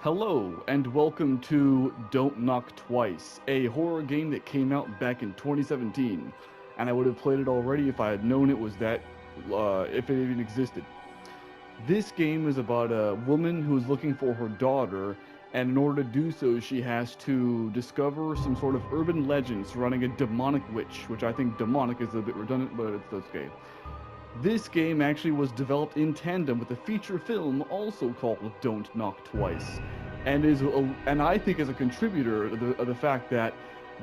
Hello, and welcome to Don't Knock Twice, a horror game that came out back in 2017. And I would have played it already if I had known it was if it even existed. This game is about a woman who's looking for her daughter, and in order to do so, she has to discover some sort of urban legend surrounding a demonic witch, which I think demonic is a bit redundant, but it's okay. This game actually was developed in tandem with a feature film also called Don't Knock Twice, and I think is a contributor of the fact that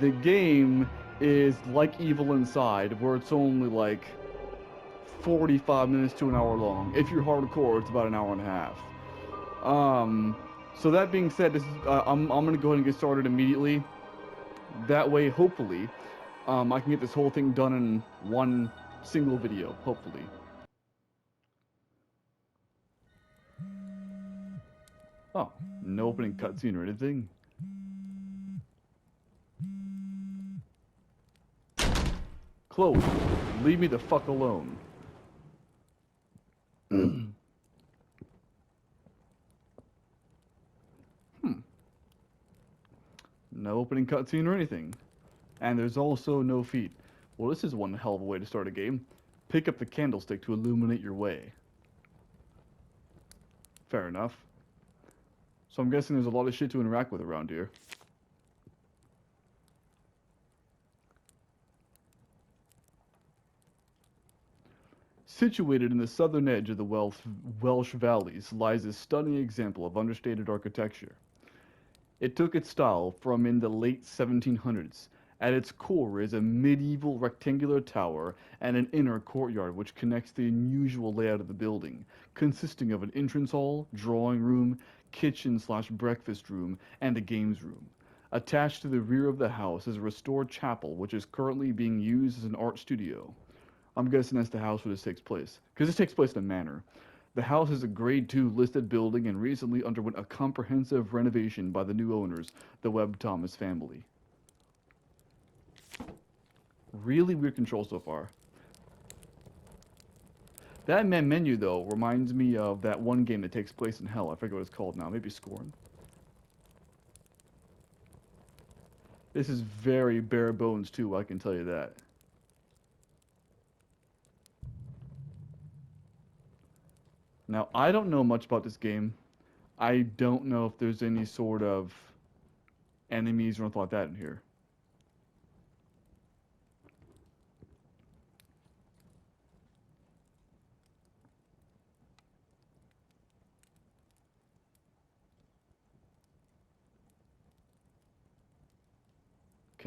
the game is like Evil Inside, where it's only like 45 minutes to an hour long. If you're hardcore, it's about an hour and a half. Um, so that being said, I'm gonna go ahead and get started immediately. That way, hopefully, I can get this whole thing done in one single video. Hopefully. Oh, no opening cutscene or anything. Chloe, leave me the fuck alone. Hmm. No opening cutscene or anything. And there's also no feet. Well, this is one hell of a way to start a game. Pick up the candlestick to illuminate your way. Fair enough. So I'm guessing there's a lot of shit to interact with around here. Situated in the southern edge of the Welsh valleys lies a stunning example of understated architecture. It took its style from in the late 1700s. At its core is a medieval rectangular tower and an inner courtyard which connects the unusual layout of the building, consisting of an entrance hall, drawing room, kitchen/breakfast room, and a games room. Attached to the rear of the house is a restored chapel which is currently being used as an art studio. I'm guessing that's the house where this takes place, because this takes place in a manor. The house is a Grade 2 listed building and recently underwent a comprehensive renovation by the new owners, the Webb Thomas family. Really weird control so far. That menu, though, reminds me of that one game that takes place in hell. I forget what it's called now. Maybe Scorn? This is very bare bones, too, I can tell you that. Now, I don't know much about this game. I don't know if there's any sort of enemies or anything like that in here.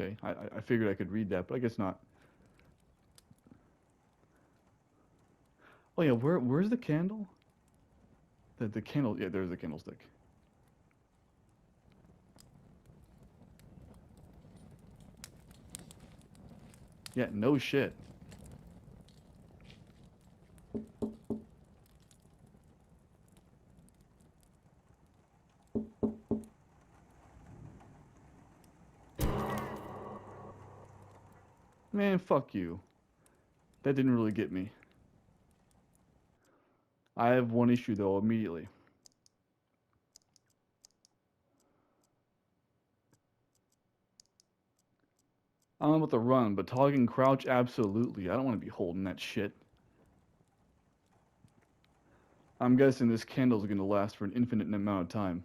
Okay, I figured I could read that, but I guess not. Oh yeah, where's the candle? The candle, yeah, there's the candlestick. Yeah, no shit. Man, fuck you. That didn't really get me. I have one issue though, immediately. I don't know about the run, but talking crouch, absolutely. I don't want to be holding that shit. I'm guessing this candle's gonna last for an infinite amount of time.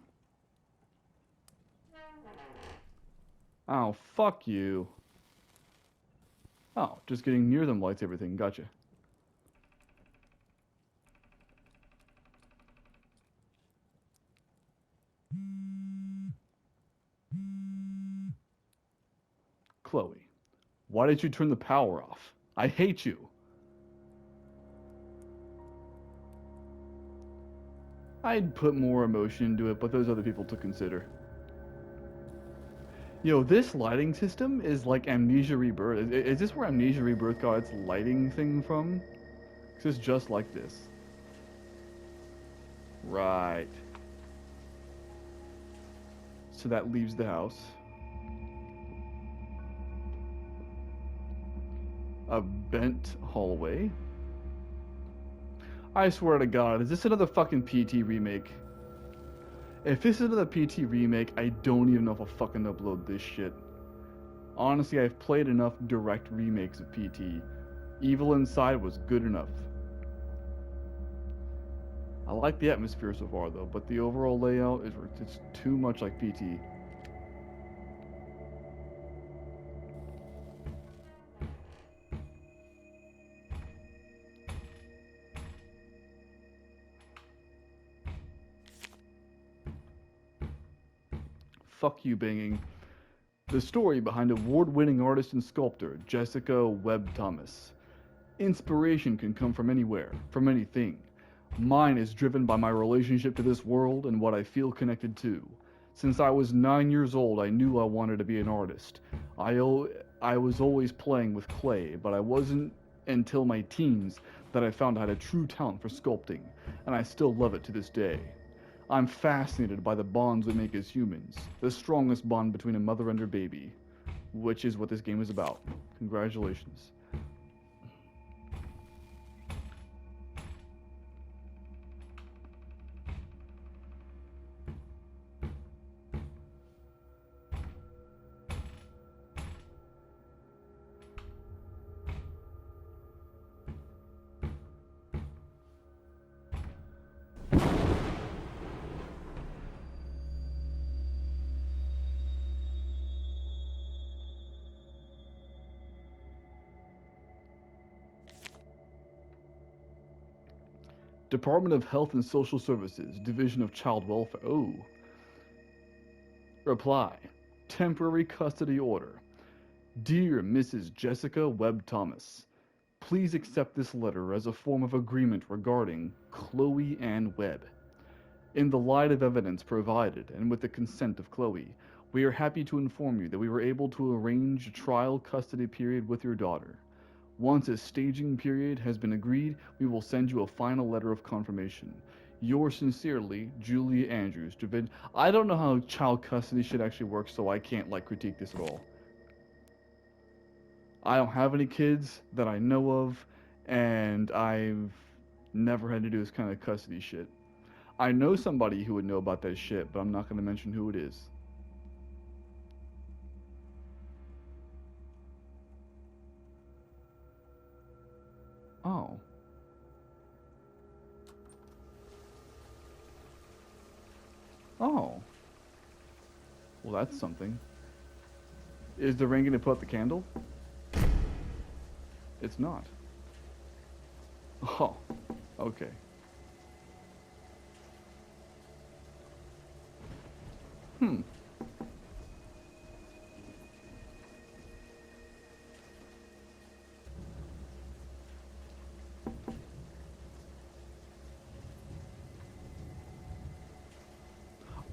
Oh, fuck you. Oh, just getting near them lights everything. Gotcha. Chloe, why did you turn the power off? I hate you. I'd put more emotion into it, but there's other people to consider. Yo, this lighting system is like Amnesia Rebirth. Is this where Amnesia Rebirth got its lighting thing from? 'Cause it's just like this. Right. So that leaves the house. A bent hallway. I swear to God, is this another fucking PT remake? If this is another PT remake, I don't even know if I'll fucking upload this shit. Honestly, I've played enough direct remakes of PT. Evil Inside was good enough. I like the atmosphere so far though, but the overall layout is it's too much like PT. Fuck you, banging. The story behind award-winning artist and sculptor Jessica Webb Thomas. Inspiration can come from anywhere, from anything. Mine is driven by my relationship to this world and what I feel connected to. Since I was 9 years old, I knew I wanted to be an artist. I was always playing with clay, but I wasn't until my teens that I found I had a true talent for sculpting, and I still love it to this day. I'm fascinated by the bonds we make as humans, the strongest bond between a mother and her baby, which is what this game is about. Congratulations. Department of Health and Social Services, Division of Child Welfare. Oh. Reply. Temporary custody order. Dear Mrs. Jessica Webb Thomas, please accept this letter as a form of agreement regarding Chloe Ann Webb. In the light of evidence provided and with the consent of Chloe, we are happy to inform you that we were able to arrange a trial custody period with your daughter. Once a staging period has been agreed, we will send you a final letter of confirmation. Yours sincerely, Julia Andrews. I don't know how child custody shit actually works, so I can't critique this at all. I don't have any kids that I know of, and I've never had to do this kind of custody shit. I know somebody who would know about that shit, but I'm not going to mention who it is. Oh. Oh. Well, that's something. Is the ring going to put out the candle? It's not. Oh. Okay. Hmm.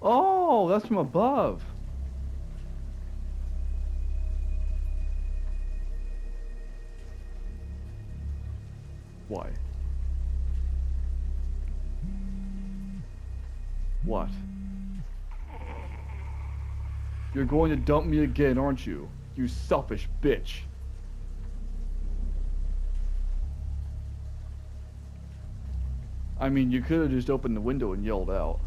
Oh, that's from above. Why? What? You're going to dump me again, aren't you? You selfish bitch. I mean, you could have just opened the window and yelled out.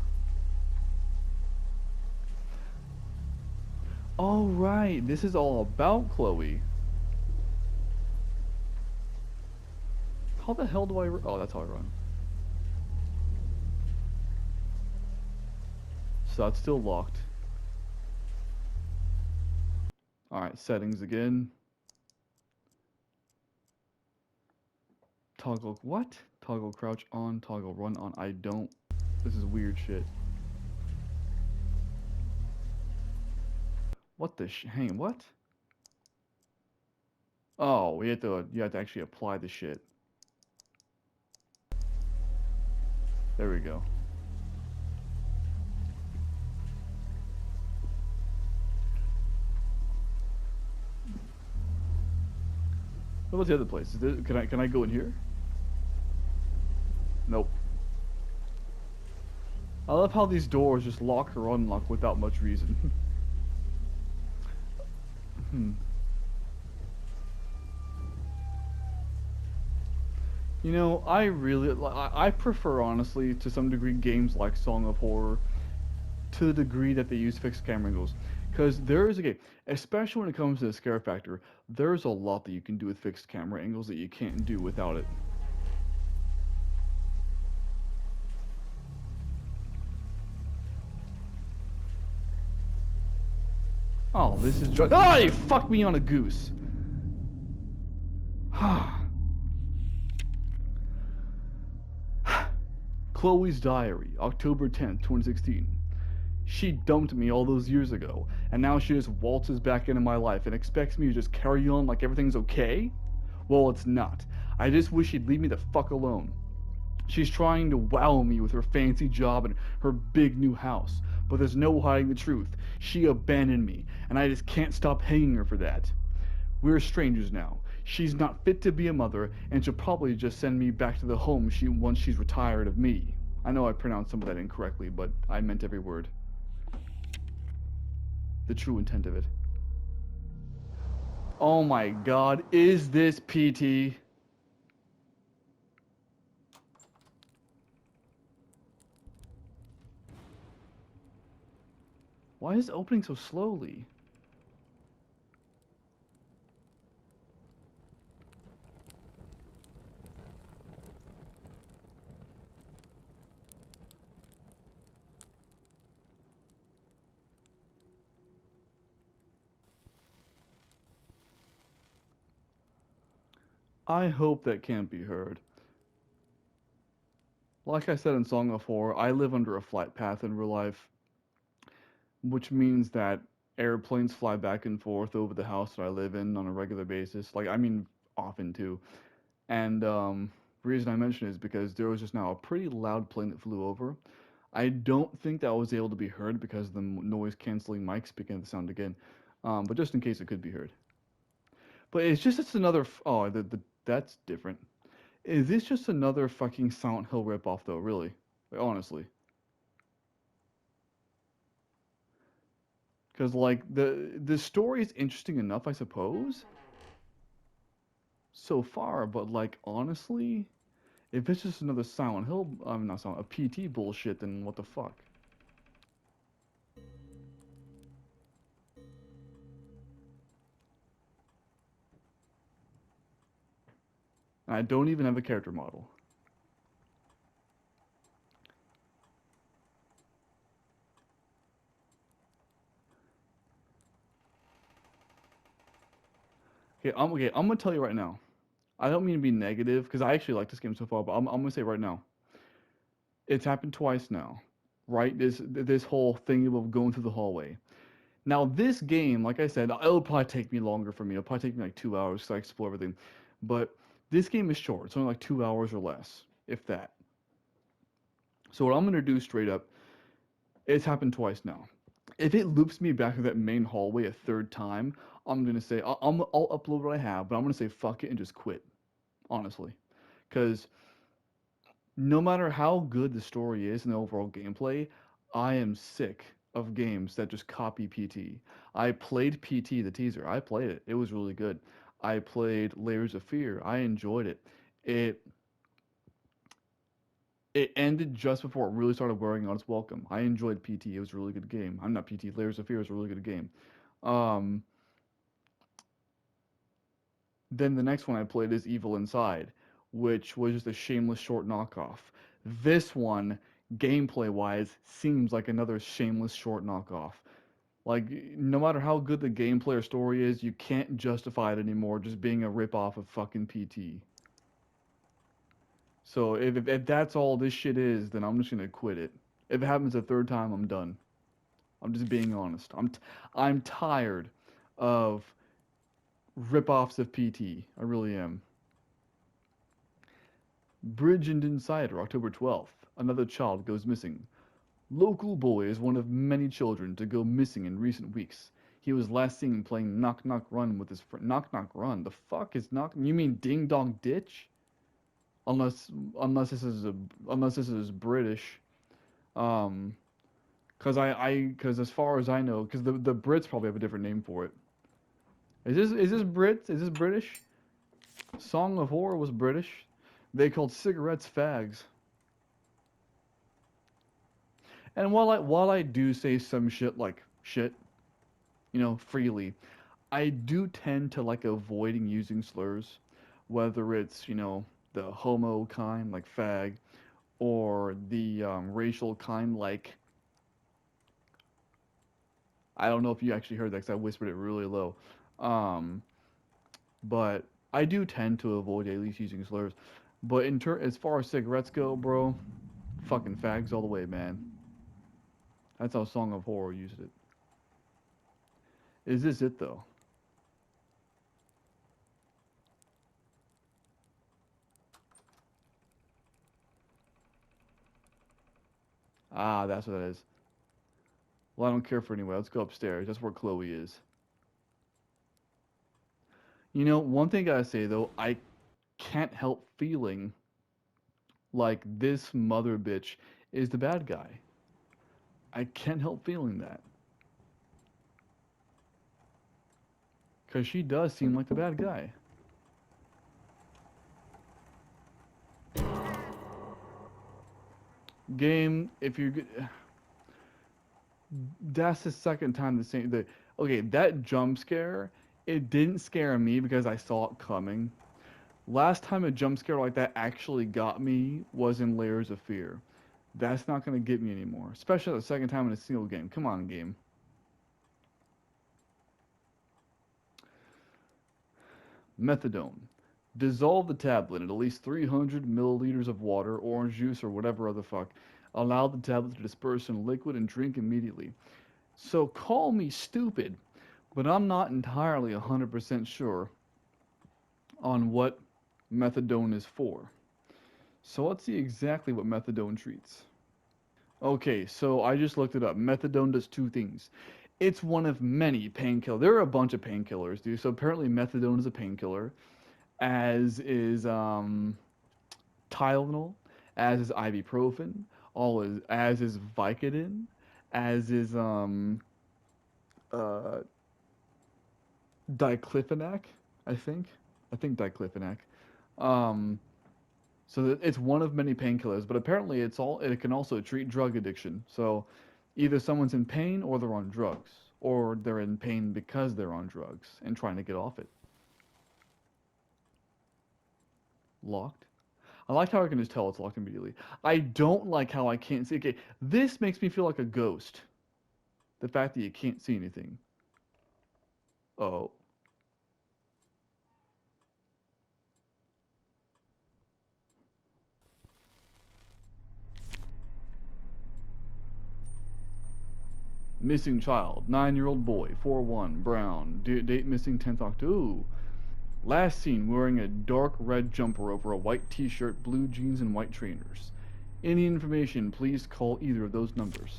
Oh, right. This is all about Chloe. How the hell do I... Oh, that's how I run. So that's still locked. Alright, settings again. Toggle... What? Toggle crouch on, toggle run on. I don't... This is weird shit. What the hang on, what? Oh, you have to actually apply the shit. There we go. What about the other place? Can I go in here? Nope. I love how these doors just lock or unlock without much reason. You know, I prefer, honestly, to some degree, games like Song of Horror. to the degree that they use fixed camera angles. Because there is, okay, especially when it comes to the scare factor, there's a lot that you can do with fixed camera angles that you can't do without it. Oh, this is just. Oh, you fucked me on a goose. Chloe's Diary, October 10th, 2016. She dumped me all those years ago, and now she just waltzes back into my life and expects me to just carry on like everything's okay? Well, it's not. I just wish she'd leave me the fuck alone. She's trying to wow me with her fancy job and her big new house, but there's no hiding the truth. She abandoned me, and I just can't stop hanging her for that. We're strangers now. She's not fit to be a mother, and she'll probably just send me back to the home once she's retired of me. I know I pronounced some of that incorrectly, but I meant every word. The true intent of it. Oh my god, is this PT? Why is it opening so slowly? I hope that can't be heard. Like I said in Song of Horror, I live under a flight path in real life, which means that airplanes fly back and forth over the house that I live in on a regular basis. Like, I mean, often too. And the reason I mention it is because there was just now a pretty loud plane that flew over. I don't think that was able to be heard because the noise canceling mics began to sound again. But just in case it could be heard. But it's another. Oh, that's different. Is this just another fucking Silent Hill ripoff though? Really, like, honestly, because like the story is interesting enough, I suppose, so far. But like honestly, if it's just another Silent Hill, I'm not Silent, a PT bullshit, then what the fuck? And I don't even have a character model. Okay. I'm gonna tell you right now. I don't mean to be negative because I actually like this game so far, but I'm gonna say right now, it's happened twice now, right? This whole thing of going through the hallway. Now this game, like I said, it'll probably take me longer for me. It'll probably take me like 2 hours to explore everything, but this game is short. It's only like 2 hours or less, if that. So what I'm gonna do straight up, it's happened twice now. If it loops me back to that main hallway a third time, I'm gonna say I'll upload what I have, but I'm gonna say fuck it and just quit, honestly, because no matter how good the story is and the overall gameplay, I am sick of games that just copy PT. I played PT, the teaser. I played it. It was really good. I played Layers of Fear. I enjoyed it. It it ended just before it really started wearing on its welcome. I enjoyed PT. It was a really good game. I'm not PT. Layers of Fear was a really good game. Um, Then the next one I played is Evil Inside, which was just a shameless short knockoff. This one, gameplay wise, seems like another shameless short knockoff. Like, no matter how good the gameplay or story is, you can't justify it anymore just being a ripoff of fucking PT. So if that's all this shit is, then I'm just gonna quit it. If it happens a third time, I'm done. I'm just being honest. I'm tired of ripoffs of PT. I really am. Bridge and Insider, October 12th. Another child goes missing. Local boy is one of many children to go missing in recent weeks. He was last seen playing Knock Knock Run with his friend. Knock Knock Run? The fuck is Knock? You mean Ding Dong Ditch? Unless unless this is a unless this is British. Um, cause as far as I know, cause the Brits probably have a different name for it. Is this Brits? Is this British? Song of Horror was British. They called cigarettes fags. And while I do say some shit like shit, freely, I do tend to like avoiding using slurs, whether it's, the homo kind like fag or the racial kind like I don't know if you actually heard that because I whispered it really low. Um, but I do tend to avoid at least using slurs. But as far as cigarettes go, bro, fucking fags all the way, man. That's how Song of Horror used it. Is this it though? Ah, that's what that is. Well, I don't care for anyway. Let's go upstairs. That's where Chloe is. One thing I gotta say though, I can't help feeling like this mother bitch is the bad guy. I can't help feeling that. Because she does seem like the bad guy. Game, if you're good. That's the second time the same. Okay, that jump scare, it didn't scare me because I saw it coming. Last time a jump scare like that actually got me was in Layers of Fear. That's not going to get me anymore, especially the second time in a single game. Come on, game. Methadone. Dissolve the tablet in at least 300 milliliters of water, orange juice, or whatever other fuck. Allow the tablet to disperse in liquid and drink immediately. So call me stupid, but I'm not entirely 100% sure on what methadone is for. So let's see exactly what methadone treats. Okay, so I just looked it up. Methadone does two things. It's one of many painkillers. There are a bunch of painkillers, dude. So apparently methadone is a painkiller, as is Tylenol, as is ibuprofen, as is Vicodin, as is uh diclofenac, I think. I think diclofenac. Um, so it's one of many painkillers, but apparently it can also treat drug addiction. So either someone's in pain or they're on drugs, or they're in pain because they're on drugs and trying to get off it. Locked. I like how I can just tell it's locked immediately. I don't like how I can't see. Okay, this makes me feel like a ghost. The fact that you can't see anything. Oh, missing child, 9-year-old boy, 4-1, brown, date missing 10th October. Last seen wearing a dark red jumper over a white t-shirt, blue jeans, and white trainers. Any information, please call either of those numbers.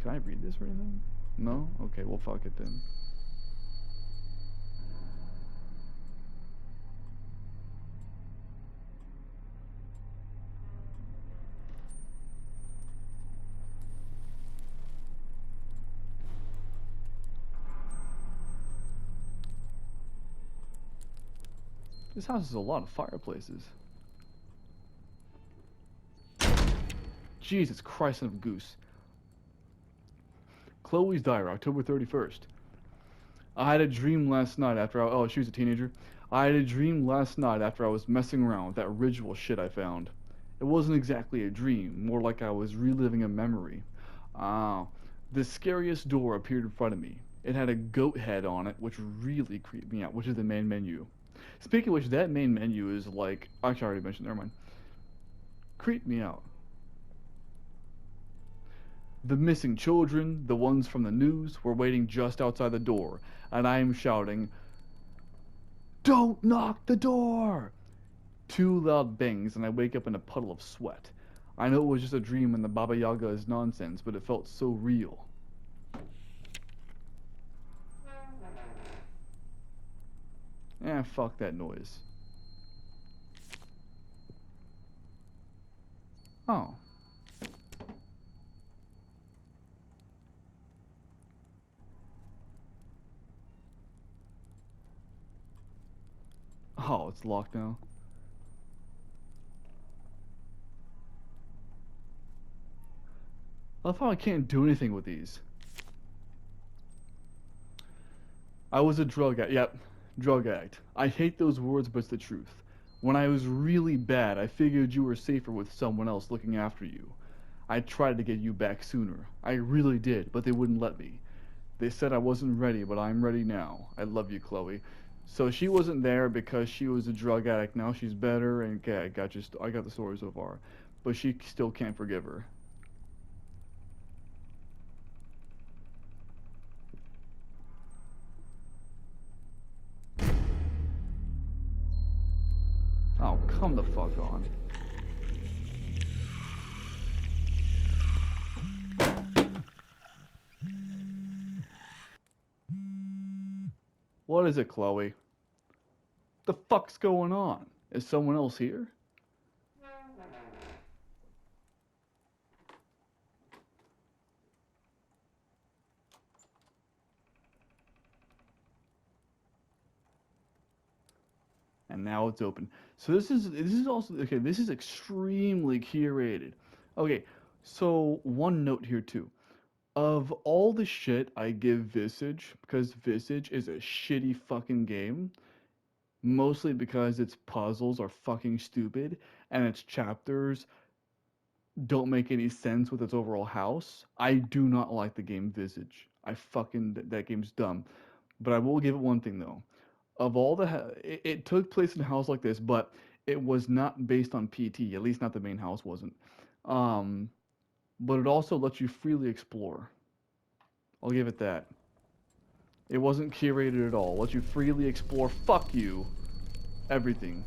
Can I read this or anything? No? Okay, well, fuck it then. This house has a lot of fireplaces. Jesus Christ, son of a goose. Chloe's diary, October 31st. I had a dream last night after oh, she was a teenager. I had a dream last night after I was messing around with that ritual shit I found. It wasn't exactly a dream, more like I was reliving a memory. Ah, the scariest door appeared in front of me. It had a goat head on it, which really creeped me out, which is the main menu. Speaking of which, that main menu is like, actually, I already mentioned, never mind. Creeped me out. The missing children, the ones from the news, were waiting just outside the door, and I am shouting, "Don't knock the door!" Two loud bangs, and I wake up in a puddle of sweat. I know it was just a dream and the Baba Yaga is nonsense, but it felt so real. Fuck that noise. Oh. Oh, it's locked now. I love how I can't do anything with these. I was a drug addict. Yep, drug addict. I hate those words, but it's the truth. When I was really bad, I figured you were safer with someone else looking after you. I tried to get you back sooner. I really did, but they wouldn't let me. They said I wasn't ready, but I'm ready now. I love you, Chloe. So she wasn't there because she was a drug addict. Now she's better, and okay, I got the story so far, but she still can't forgive her. Oh, come the fuck on. What is it, Chloe? The fuck's going on? Is someone else here? And now it's open. So this is also okay. This is extremely curated. Okay, so one note here too. Of all the shit I give Visage, because Visage is a shitty fucking game, mostly because its puzzles are fucking stupid and its chapters don't make any sense with its overall house. I do not like the game Visage. I fucking that game's dumb. But I will give it one thing though. Of all it took place in a house like this, but it was not based on PT. At least not the main house wasn't. Um, but it also lets you freely explore. I'll give it that. It wasn't curated at all. Let you freely explore. Fuck you. Everything.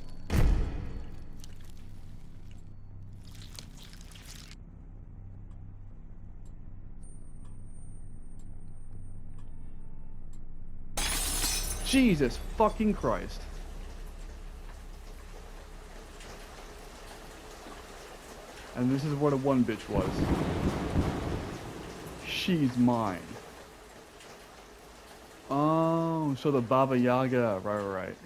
Jesus fucking Christ. And this is where the one bitch was. She's mine. Oh, so the Baba Yaga. Right.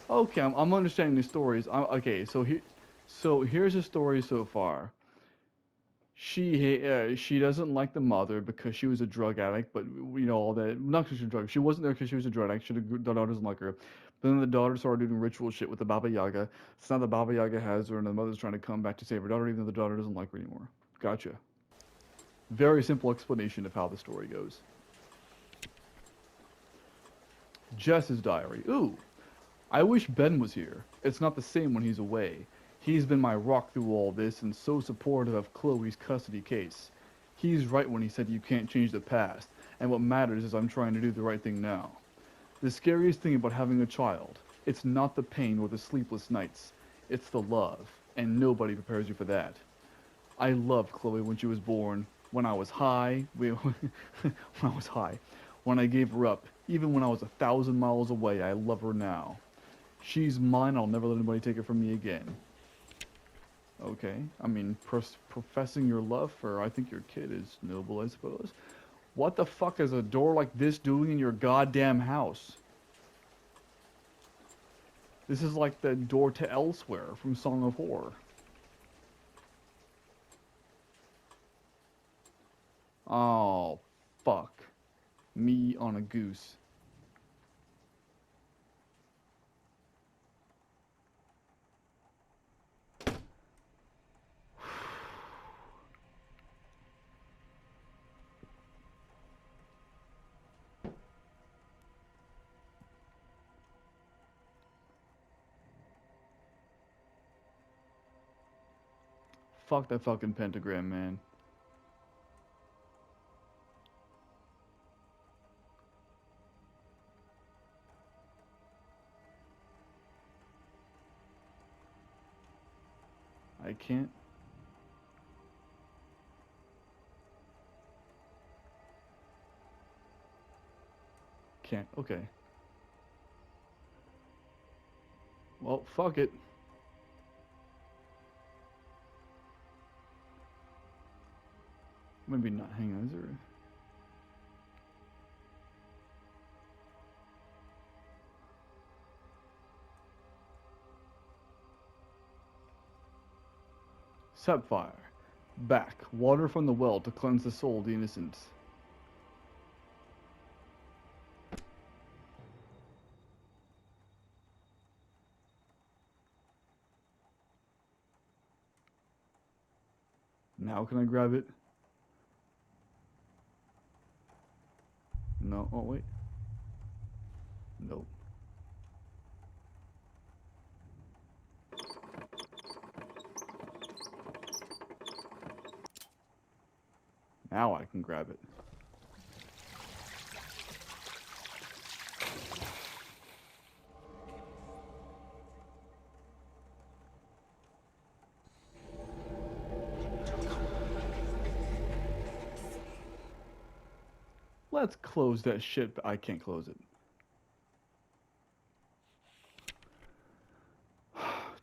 Okay, I'm understanding the stories. Okay, so here's the story so far. She doesn't like the mother because she was a drug addict, but you know all that. Not because she was a drug. She wasn't there because she was a drug addict. The daughter doesn't like her. But then the daughter started doing ritual shit with the Baba Yaga. So now the Baba Yaga has her, and the mother's trying to come back to save her daughter, even though the daughter doesn't like her anymore. Gotcha. Very simple explanation of how the story goes. Jess's diary. Ooh, I wish Ben was here. It's not the same when he's away. He's been my rock through all this and so supportive of Chloe's custody case. He's right when he said you can't change the past, and what matters is I'm trying to do the right thing now. The scariest thing about having a child, it's not the pain or the sleepless nights, it's the love, and nobody prepares you for that. I loved Chloe when she was born, when I was high, when I was high, when I gave her up, even when I was 1,000 miles away, I love her now. She's mine, I'll never let anybody take her from me again. Okay, I mean, professing your love for, I think your kid is noble, I suppose. What the fuck is a door like this doing in your goddamn house? This is like the door to Elsewhere from Song of Horror. Oh, fuck. Me on a goose. Fuck that fucking pentagram, man. I can't. Can't. Okay. Well, fuck it. Maybe not. Hang on. Is there? Sapphire. Back. Water from the well to cleanse the soul of the innocent. Now can I grab it? No. Oh, wait. Nope. Now I can grab it. Let's close that shit, but I can't close it.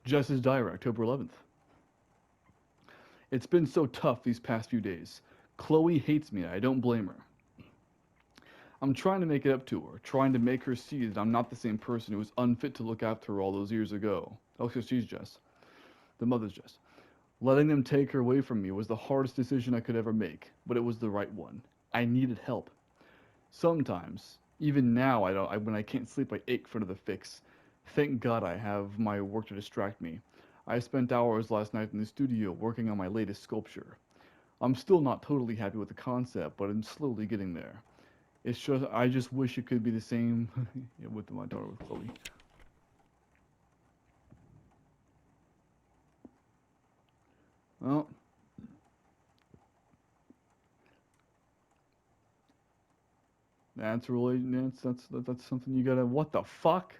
Jess's diary, October 11th. It's been so tough these past few days. Chloe hates me, and I don't blame her. I'm trying to make it up to her, trying to make her see that I'm not the same person who was unfit to look after her all those years ago. Oh, so she's Jess. The mother's Jess. Letting them take her away from me was the hardest decision I could ever make, but it was the right one. I needed help. Sometimes, even now, when I can't sleep, I ache for the fix. Thank God I have my work to distract me. I spent hours last night in the studio working on my latest sculpture. I'm still not totally happy with the concept, but I'm slowly getting there. I just wish it could be the same with my daughter, with Chloe. Well, that's something you gotta. What the fuck?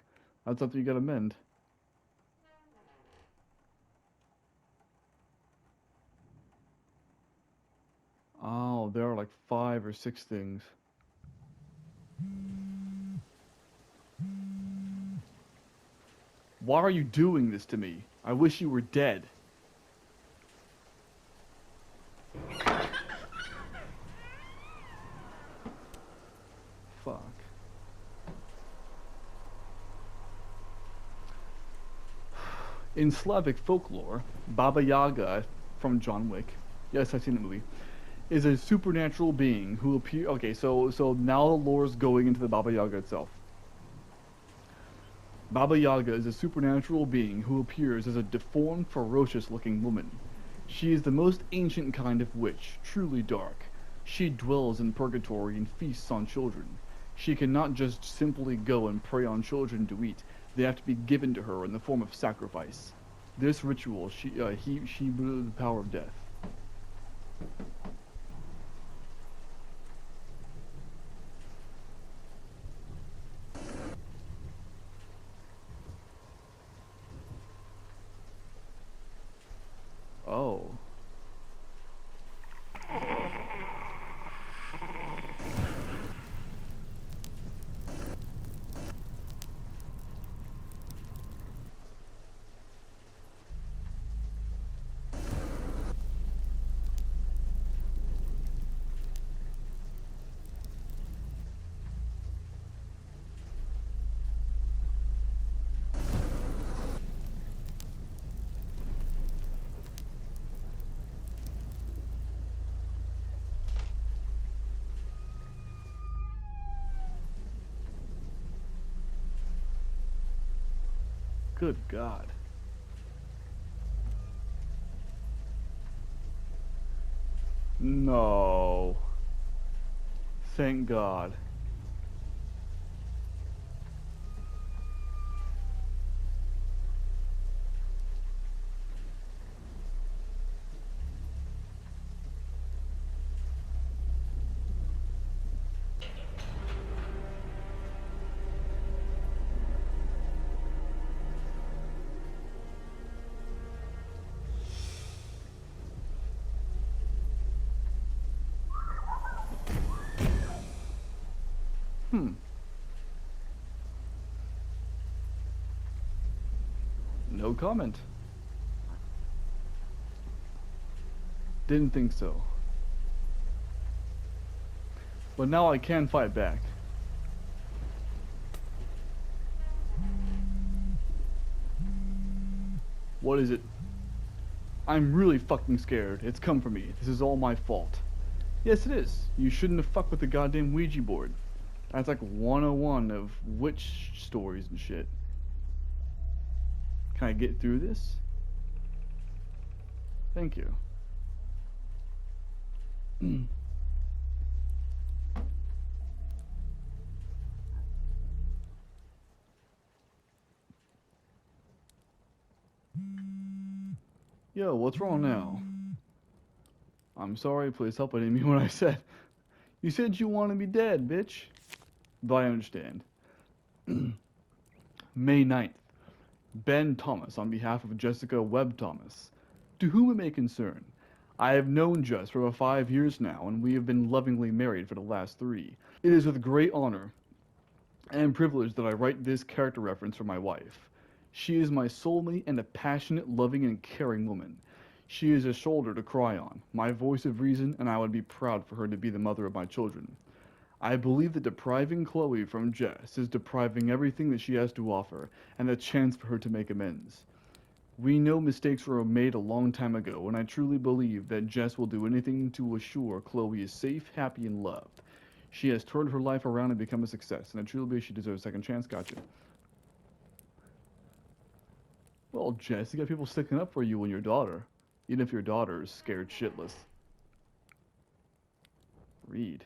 That's something you gotta mend. Oh, there are like 5 or 6 things. Why are you doing this to me? I wish you were dead. Fuck. In Slavic folklore, Baba Yaga from John Wick, yes, I've seen the movie, is a supernatural being who appear. Okay, so now the lore is going into the Baba Yaga itself. Baba Yaga is a supernatural being who appears as a deformed, ferocious-looking woman. She is the most ancient kind of witch, truly dark. She dwells in purgatory and feasts on children. She cannot just simply go and prey on children to eat. They have to be given to her in the form of sacrifice. This ritual, she wielded the power of death. Oh. Good God. No. Thank God. No comment. Didn't think so. But now I can fight back. What is it? I'm really fucking scared. It's come for me. This is all my fault. Yes, it is. You shouldn't have fucked with the goddamn Ouija board. That's like 101 of witch stories and shit. Can I get through this? Thank you. Yo, what's wrong now? I'm sorry, please help. I didn't mean what I said. You said you wanted me dead, bitch. But I understand. May 9th. Ben Thomas on behalf of Jessica Webb Thomas. To whom it may concern, I have known Jess for about 5 years now, and we have been lovingly married for the last 3. It is with great honor and privilege that I write this character reference for my wife. She is my soulmate and a passionate, loving, and caring woman. She is a shoulder to cry on, my voice of reason, and I would be proud for her to be the mother of my children. I believe that depriving Chloe from Jess is depriving everything that she has to offer, and a chance for her to make amends. We know mistakes were made a long time ago, and I truly believe that Jess will do anything to assure Chloe is safe, happy, and loved. She has turned her life around and become a success, and I truly believe she deserves a second chance. Gotcha. Well, Jess, you got people sticking up for you and your daughter, even if your daughter is scared shitless. Read.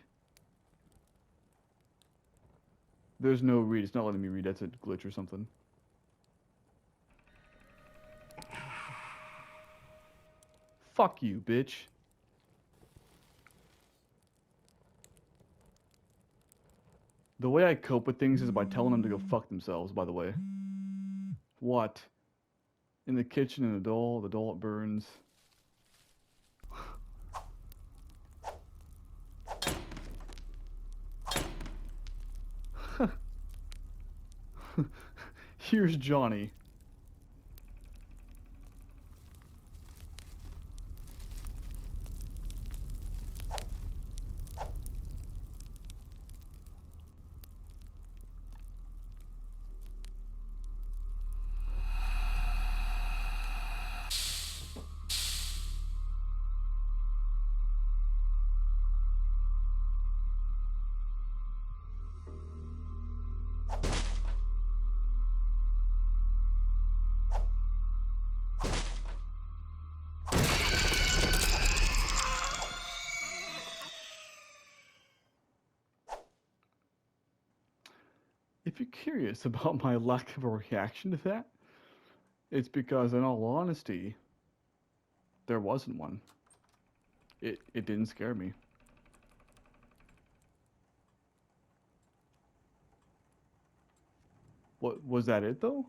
There's no read. It's not letting me read. That's a glitch or something. Fuck you, bitch. The way I cope with things is by telling them to go fuck themselves, by the way. What? In the kitchen and the doll it burns. Here's Johnny. If you're curious about my lack of a reaction to that, it's because, in all honesty, there wasn't one. It didn't scare me. What was that it though?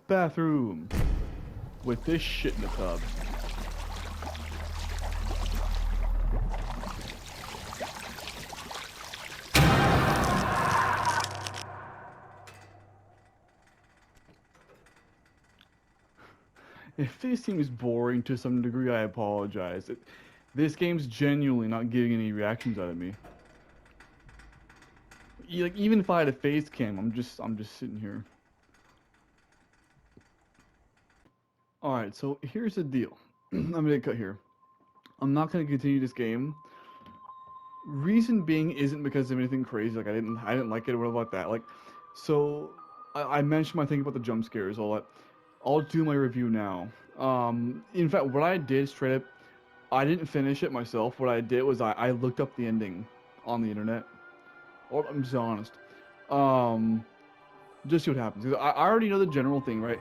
Bathroom with this shit in the tub. If this seems boring to some degree, I apologize. This game's genuinely not getting any reactions out of me. Like, even if I had a face cam, I'm just sitting here. Alright, so here's the deal. I'm gonna cut here. I'm not gonna continue this game. Reason being isn't because of anything crazy. Like I didn't like it or whatever like that. Like, so I mentioned my thing about the jump scares. I'll do my review now. In fact, what I did straight up, I didn't finish it myself. What I did was I looked up the ending on the internet. Or I'm just honest. Just see what happens. 'Cause I already know the general thing, right?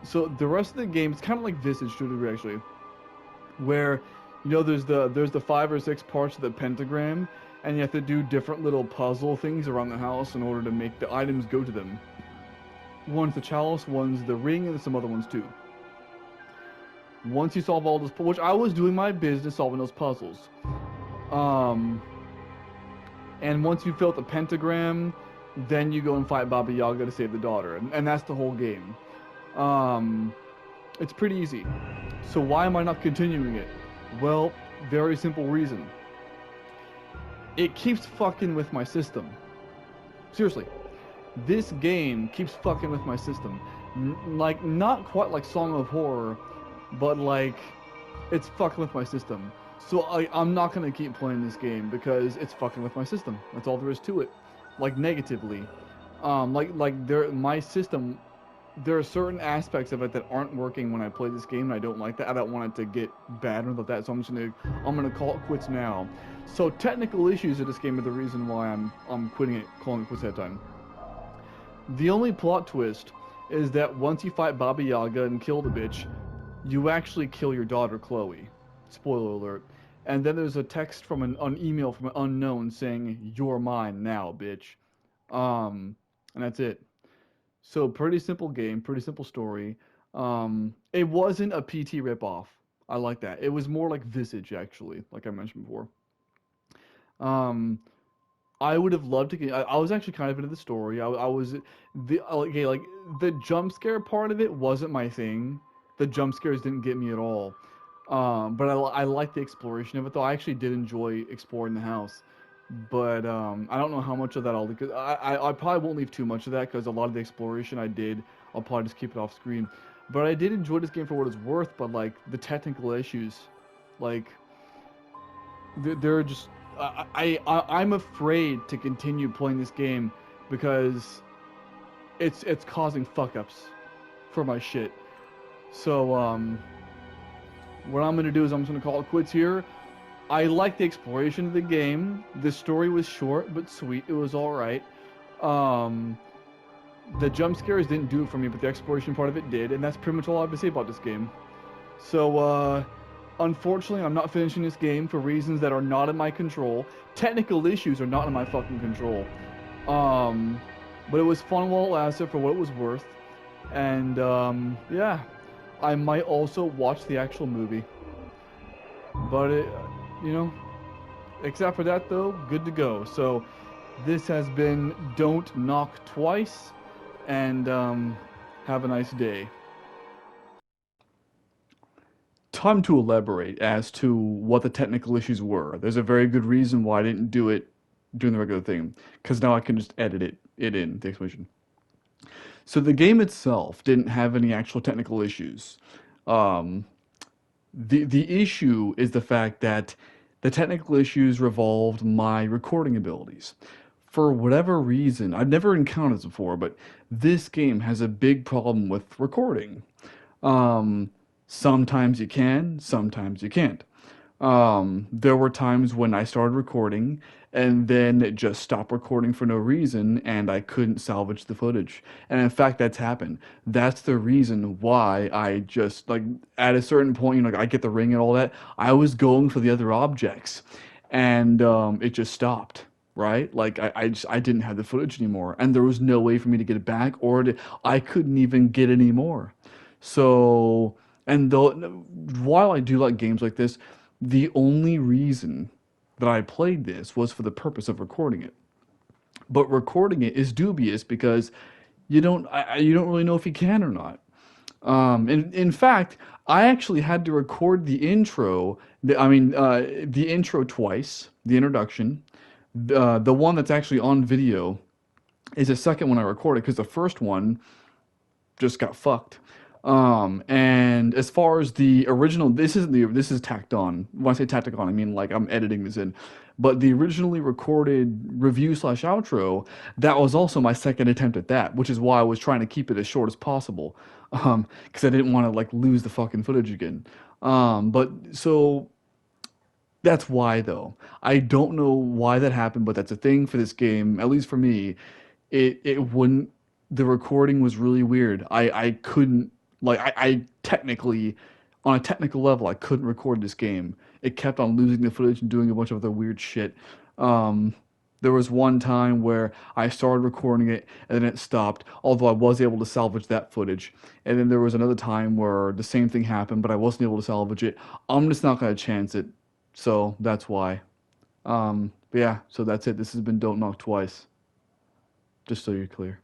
So the rest of the game, it's kind of like Visage to a degree, actually, where there's the 5 or 6 parts of the pentagram, and you have to do different little puzzle things around the house in order to make the items go to them. One's the chalice, one's the ring, and some other ones too. Once you solve all those, which I was doing my business solving those puzzles, and once you fill out the pentagram, then you go and fight Baba Yaga to save the daughter, and that's the whole game. It's pretty easy. So why am I not continuing it? Well, very simple reason. It keeps fucking with my system. Seriously. This game keeps fucking with my system. Like, not quite like Song of Horror, but like, it's fucking with my system. So I'm not gonna keep playing this game because it's fucking with my system. That's all there is to it. Like, negatively. My system, there are certain aspects of it that aren't working when I play this game, and I don't like that. I don't want it to get bad or like that, so I'm gonna call it quits now. So technical issues of this game are the reason why I'm quitting it, calling it quits that time. The only plot twist is that once you fight Baba Yaga and kill the bitch, you actually kill your daughter Chloe. Spoiler alert. And then there's a text from an email from an unknown saying, "You're mine now, bitch." And that's it. So pretty simple game, pretty simple story. It wasn't a PT ripoff. I like that. It was more like Visage actually, like I mentioned before. Um, I would have loved to get. I was actually kind of into the story. I was the okay, like the jump scare part of it wasn't my thing. The jump scares didn't get me at all. But I like the exploration of it though. I actually did enjoy exploring the house. But I don't know how much of that I'll because I probably won't leave too much of that because a lot of the exploration I did, I'll probably just keep it off screen. But I did enjoy this game for what it's worth. But like the technical issues, like they're just I'm afraid to continue playing this game because it's causing fuck ups for my shit. So what I'm gonna do is I'm just gonna call it quits here. I like the exploration of the game. The story was short but sweet. It was all right. Um, the jump scares didn't do it for me, but the exploration part of it did, and that's pretty much all I have to say about this game. So, unfortunately, I'm not finishing this game for reasons that are not in my control. Technical issues are not in my fucking control. Um, but it was fun while it lasted for what it was worth. And, yeah. I might also watch the actual movie. But, you know, except for that, though, good to go. So, this has been Don't Knock Twice. And, have a nice day. Time to elaborate as to what the technical issues were. There's a very good reason why I didn't do it doing the regular thing, because now I can just edit it in the explanation. So the game itself didn't have any actual technical issues. Um, the issue is the fact that the technical issues revolved my recording abilities. For whatever reason, I've never encountered this before, but this game has a big problem with recording. Um, Sometimes you can, sometimes you can't. There were times when I started recording and then it just stopped recording for no reason and I couldn't salvage the footage. And in fact, that's happened. That's the reason why I just like at a certain point, I get the ring and all that. I was going for the other objects and it just stopped. Right? Like I didn't have the footage anymore and there was no way for me to get it back I couldn't even get any more. So, and though, while I do like games like this, the only reason that I played this was for the purpose of recording it. But recording it is dubious because you don't really know if you can or not. In fact, I actually had to record the intro twice, the introduction. The one that's actually on video is the second one I recorded because the first one just got fucked. And as far as the original, this is tacked on. When I say tacked on, I mean like I'm editing this in. But the originally recorded review slash outro, that was also my second attempt at that, which is why I was trying to keep it as short as possible. Because I didn't want to like lose the fucking footage again. But so that's why though. I don't know why that happened, but that's a thing for this game, at least for me. It wouldn't the recording was really weird. I couldn't I technically on a technical level I couldn't record this game. It kept on losing the footage and doing a bunch of other weird shit. Um, there was one time where I started recording it and then it stopped, although I was able to salvage that footage. And then there was another time where the same thing happened, but I wasn't able to salvage it. I'm just not gonna chance it. So that's why. But yeah, so that's it. This has been Don't Knock Twice. Just so you're clear.